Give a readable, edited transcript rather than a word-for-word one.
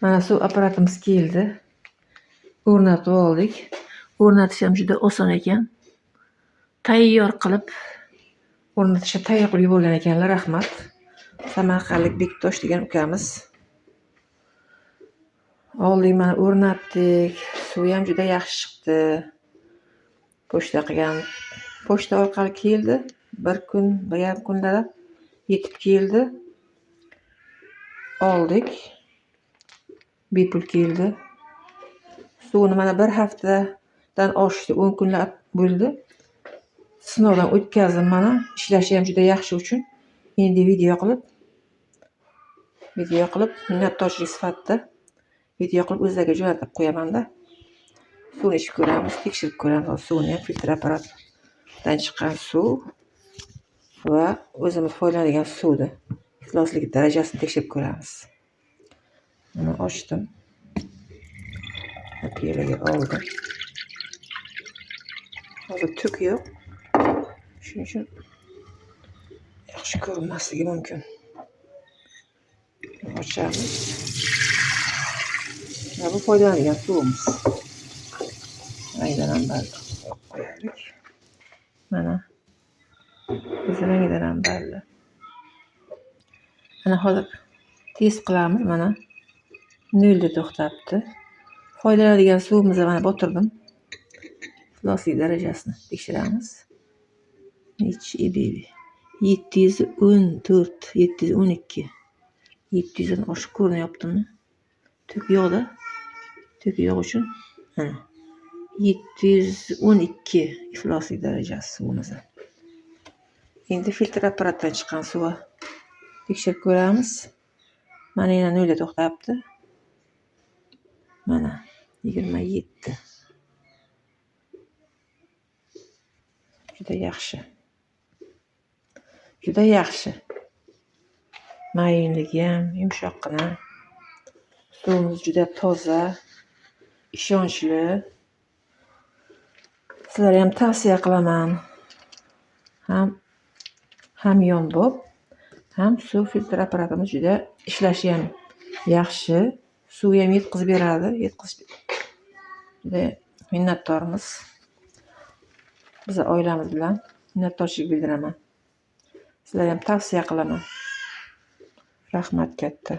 Mana suv apparatimiz keldi. O'rnatib oldik. O'rnatish ham juda oson ekan. Tayyor qilib o'rnatishga tayyor qilib yuborgan ekanlar, rahmat. Samarqandlik Bektosh degan ukamiz. Oldik, mana o'rnatdik. Suv ham juda yaxshi chiqdi. Pochta qilgan. Pochta orqali keldi. Bir kun, bir yarim kunda yetib keldi. Oldik. Bepul keldi. Suvni mana bir haftadan oshdi, 10 kunlar bo'ldi. Sinovdan o'tkazdim mana. Ishlashi ham juda yaxshi uchun. Endi video qilib minnatdorchilik sifatida video qilib o'zlariga jo'natib qo'yaman-da. Suvni ichib ko'ramiz, tekshirib ko'ramiz. Suvni ham filtr apparatdan chiqqan suv va o'zimiz foydalanadigan suvni ifloslik darajasini tekshirib ko'ramiz. Mana ochdim. Piyolaga oldim. Hozir tuk yo'q. Shuning uchun yaxshi ko'rinmasligi mumkin. Ochamiz. Mana bu foydalanadigan suvimiz. Rangidan ham balli qo'yaylik. Mana o'zi rangidan ham balli. Mana hozir test qilamiz. Mana 0 da to'xtabdi. Foydalanadigan suvimizni mana botirdim. Ifloslik darajasini tekshiramiz. HEBB 714, 712. 700 dan oshib ko'rinyaptimi? Tuk yo'qda. Tuk yo'q uchun mana 712 ifloslik darajasi suvimiz. Endi filtr apparatdan chiqqan suvni tekshirib ko'ramiz. Mana yana 0 da to'xtabdi. Mana 27. Juda yaxshi. Juda yaxshi. Mayinligi ham yumshoqqina. Suvimiz juda toza, ishonchli. Sizlarga ham tavsiya qilaman. Ham yonbob, ham suv filtr apparatimiz juda ishlashi ham yaxshi. Suv ham yetkazib beradi. Juda minnatdormiz. Biz oilamiz bilan minnatdorchilik bildiraman. Sizlarga ham tavsiya qilaman. Rahmat katta.